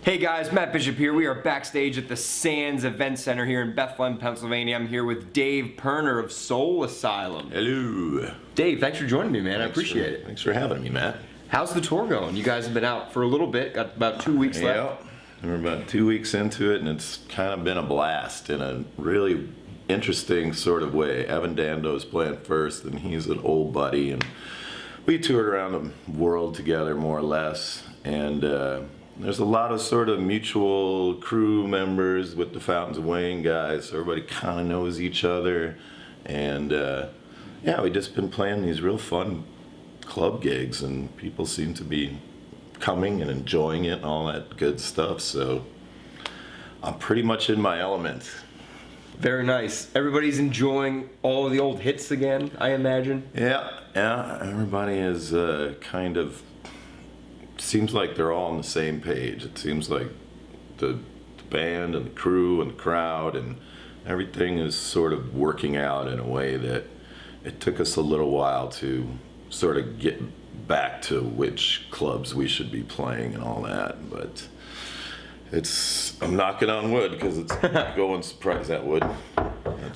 Hey guys, Matt Bishop here. We are backstage at the Sands Event Center here in Bethlehem, Pennsylvania. I'm here with Dave Pirner of Soul Asylum. Hello. Dave, thanks for joining me, man. I appreciate it. Thanks for having me, Matt. How's the tour going? You guys have been out for a little bit, got about 2 weeks left. We're about 2 weeks into it, and it's kind of been a blast in a really interesting sort of way. Evan Dando's playing first, and he's an old buddy, and we toured around the world together more or less, and there's a lot of sort of mutual crew members with the Fountains of Wayne guys, so everybody kind of knows each other, and yeah, we've just been playing these real fun club gigs, and people seem to be coming and enjoying it and all that good stuff, so I'm pretty much in my element. Very nice. Everybody's enjoying all of the old hits again, I imagine. Yeah, everybody is kind of, seems like they're all on the same page. It seems like the band and the crew and the crowd and everything is sort of working out in a way that it took us a little while to sort of get back to which clubs we should be playing and all that, but I'm knocking on wood because it's going surprise that wood.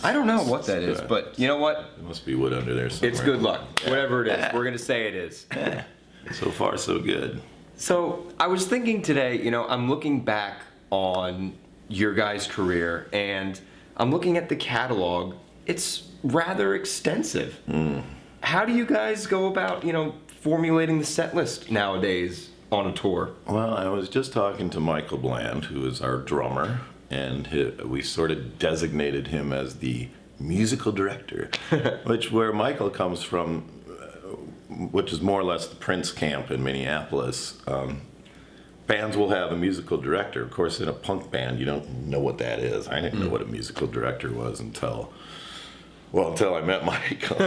I don't know what that is, but you know what? There must be wood under there somewhere. It's good luck. Whatever it is, we're going to say it is. So far, so good. So I was thinking today, I'm looking back on your guys' career and I'm looking at the catalog. It's rather extensive. How do you guys go about, formulating the set list nowadays on a tour? Well, I was just talking to Michael Bland, who is our drummer, and we sort of designated him as the musical director, where Michael comes from, which is more or less the Prince camp in Minneapolis. Bands will have a musical director. Of course, in a punk band, you don't know what that is. I didn't know what a musical director was until I met Michael.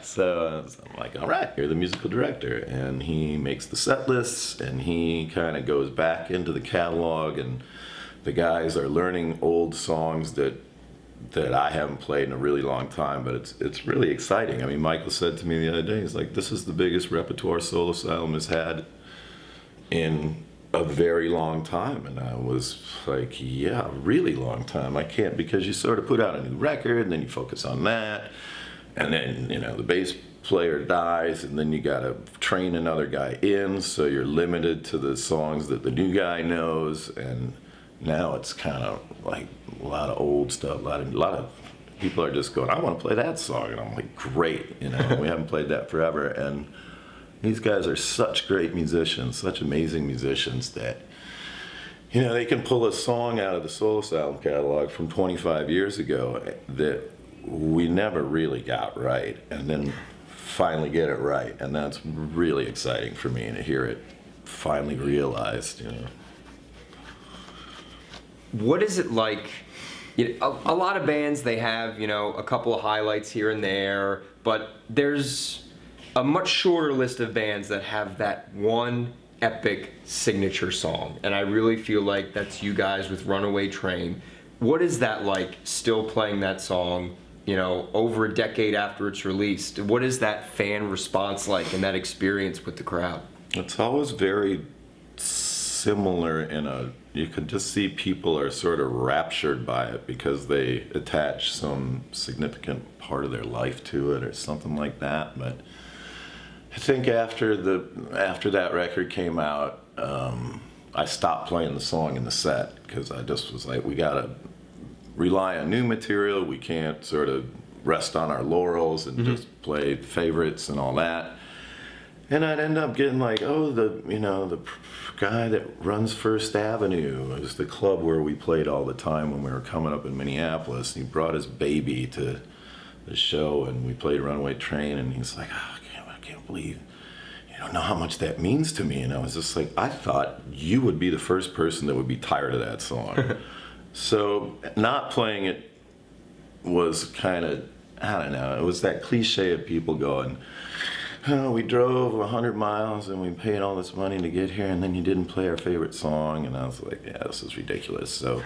So I'm like, all right, you're the musical director. And he makes the set lists, and he kind of goes back into the catalog, and the guys are learning old songs that I haven't played in a really long time, but it's really exciting. I mean, Michael said to me the other day, he's like, this is the biggest repertoire Soul Asylum has had in a very long time. And I was like, yeah, really long time. I can't, because you sort of put out a new record and then you focus on that, and then the bass player dies, and then you gotta train another guy in, so you're limited to the songs that the new guy knows. And now it's kind of like a lot of old stuff. A lot of people are just going, I want to play that song, and I'm like, great, we haven't played that forever. And these guys are such great musicians, such amazing musicians that, they can pull a song out of the Soul Asylum catalog from 25 years ago that we never really got right, and then finally get it right. And that's really exciting for me to hear it finally realized, What is it like? A lot of bands, they have, a couple of highlights here and there, but there's a much shorter list of bands that have that one epic signature song. And I really feel like that's you guys with Runaway Train. What is that like, still playing that song, over a decade after it's released? What is that fan response like and that experience with the crowd? It's always very similar you can just see people are sort of raptured by it because they attach some significant part of their life to it or something like that. But I think after that record came out, I stopped playing the song in the set because I just was like, we gotta rely on new material. We can't sort of rest on our laurels and just play favorites and all that. And I'd end up getting like, the guy that runs First Avenue is the club where we played all the time when we were coming up in Minneapolis. He brought his baby to the show, and we played Runaway Train, and he's like, I can't believe you don't know how much that means to me. And I was just like, I thought you would be the first person that would be tired of that song. So not playing it was kind of, I don't know, it was that cliche of people going, we drove 100 miles and we paid all this money to get here, and then you didn't play our favorite song. And I was like, yeah, this is ridiculous. So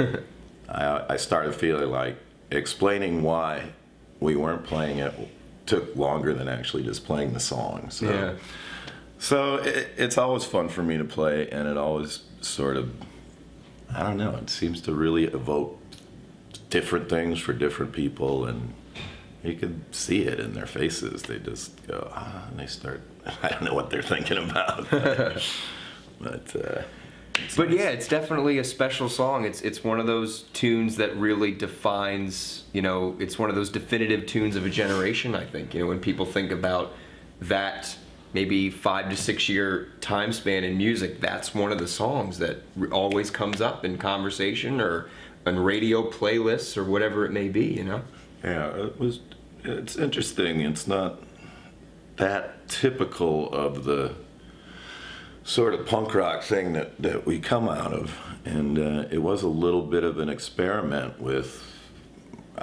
I started feeling like explaining why we weren't playing it took longer than actually just playing the song. So, yeah. So it's always fun for me to play, and it always sort of I don't know, it seems to really evoke different things for different people, and you can see it in their faces. They just go, and they start, I don't know what they're thinking about. But yeah, it's definitely a special song. It's one of those tunes that really defines, it's one of those definitive tunes of a generation, I think. When people think about that maybe 5 to 6 year time span in music, that's one of the songs that always comes up in conversation or on radio playlists or whatever it may be. Yeah, it's interesting. It's not that typical of the sort of punk rock thing that we come out of. And it was a little bit of an experiment with,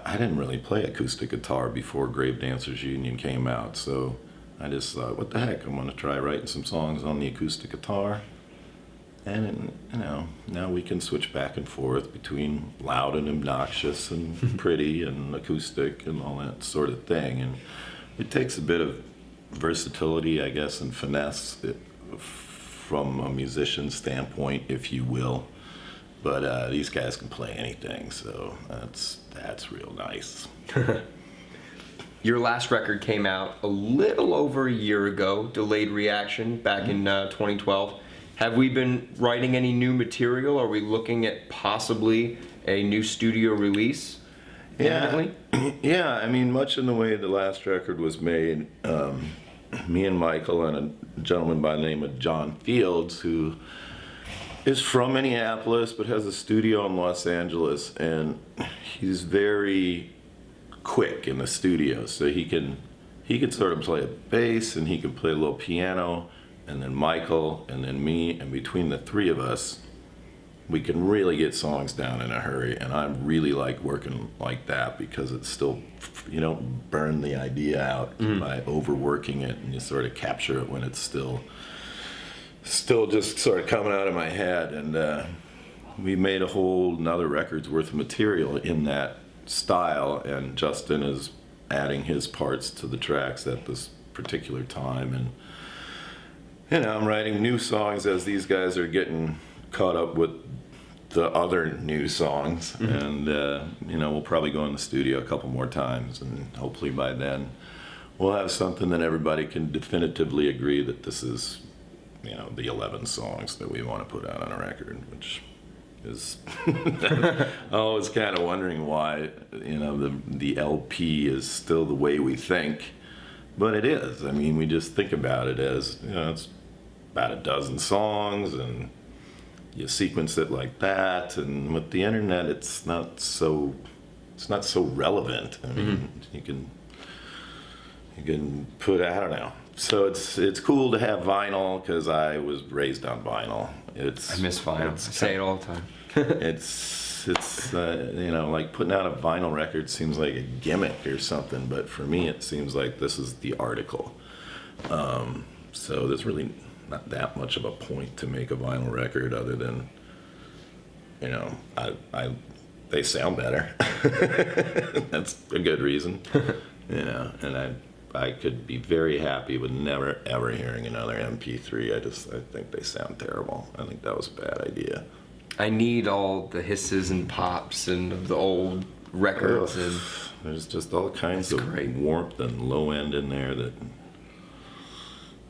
I didn't really play acoustic guitar before Grave Dancers Union came out, so I just thought, what the heck, I'm going to try writing some songs on the acoustic guitar. And, now we can switch back and forth between loud and obnoxious and pretty and acoustic and all that sort of thing. And it takes a bit of versatility, I guess, and finesse from a musician standpoint, if you will. But these guys can play anything, so that's real nice. Your last record came out a little over a year ago, Delayed Reaction, back in 2012. Have we been writing any new material? Are we looking at possibly a new studio release imminently? Yeah, I mean, much in the way the last record was made, me and Michael and a gentleman by the name of John Fields, who is from Minneapolis but has a studio in Los Angeles, and he's very quick in the studio, so he can sort of play a bass and he can play a little piano, and then Michael and then me, and between the three of us we can really get songs down in a hurry. And I really like working like that because it's still, you don't burn the idea out by overworking it, and you sort of capture it when it's still just sort of coming out of my head. And we made a whole another record's worth of material in that style, and Justin is adding his parts to the tracks at this particular time. And I'm writing new songs as these guys are getting caught up with the other new songs. And we'll probably go in the studio a couple more times, and hopefully by then we'll have something that everybody can definitively agree that this is the 11 songs that we want to put out on a record, which is I was kind of wondering why the LP is still the way we think, but it is. I mean, we just think about it as it's about a dozen songs, and you sequence it like that. And with the internet, it's not so relevant. I mean, you can put, I don't know. So it's cool to have vinyl because I was raised on vinyl. I miss vinyl. I say it all the time. it's like putting out a vinyl record seems like a gimmick or something, but for me it seems like this is the article. So there's really not that much of a point to make a vinyl record other than they sound better. That's a good reason. And I could be very happy with never ever hearing another MP3. I think they sound terrible. I think that was a bad idea. I need all the hisses and pops and the old records. Ugh. And there's just all kinds of warmth and low end in there that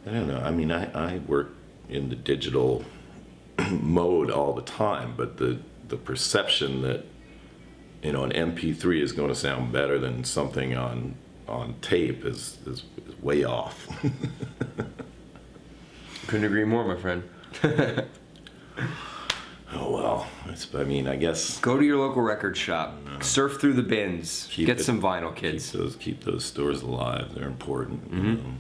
I don't know. I mean, I work in the digital mode all the time, but the perception that an MP3 is going to sound better than something on tape is way off. Couldn't agree more, my friend. Oh well, I guess go to your local record shop, surf through the bins, get some vinyl, kids. Keep those stores alive. They're important.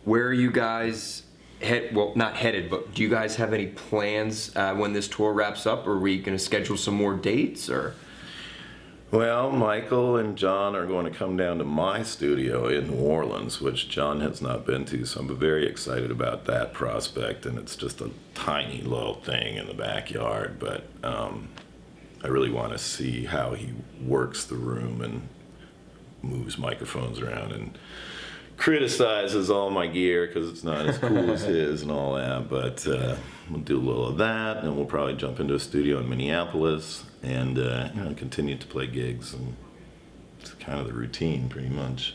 Where are you guys not headed, but do you guys have any plans when this tour wraps up? Are we going to schedule some more dates, or? Well, Michael and John are going to come down to my studio in New Orleans, which John has not been to, so I'm very excited about that prospect. And it's just a tiny little thing in the backyard, but I really want to see how he works the room and moves microphones around and criticizes all my gear because it's not as cool as his and all that. But we'll do a little of that, and we'll probably jump into a studio in Minneapolis and continue to play gigs. And it's kind of the routine, pretty much.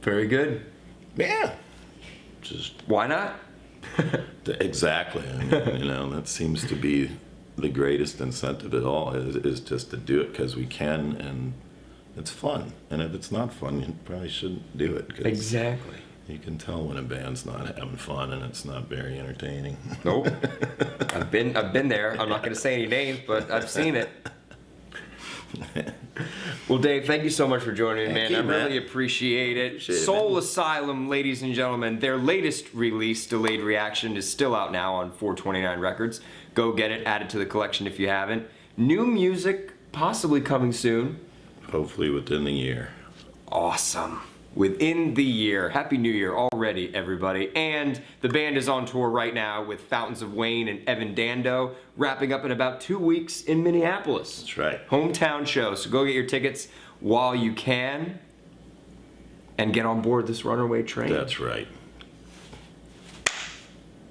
Very good. Yeah. Just Why not? exactly. I mean, that seems to be the greatest incentive at all is just to do it because we can, and it's fun. And if it's not fun, you probably shouldn't do it. 'Cause Exactly. you can tell when a band's not having fun and it's not very entertaining. Nope. I've been there. I'm not going to say any names, but I've seen it. Well, Dave, thank you so much for joining me, man. you, I man. really appreciate it. Appreciate it, Soul man. Asylum, ladies and gentlemen, their latest release, Delayed Reaction, is still out now on 429 Records. Go get it, add it to the collection if you haven't. New music possibly coming soon. Hopefully within the year. Awesome. Within the year. Happy New Year already, everybody. And the band is on tour right now with Fountains of Wayne and Evan Dando, wrapping up in about 2 weeks in Minneapolis. That's right. Hometown show. So go get your tickets while you can and get on board this Runaway Train. That's right.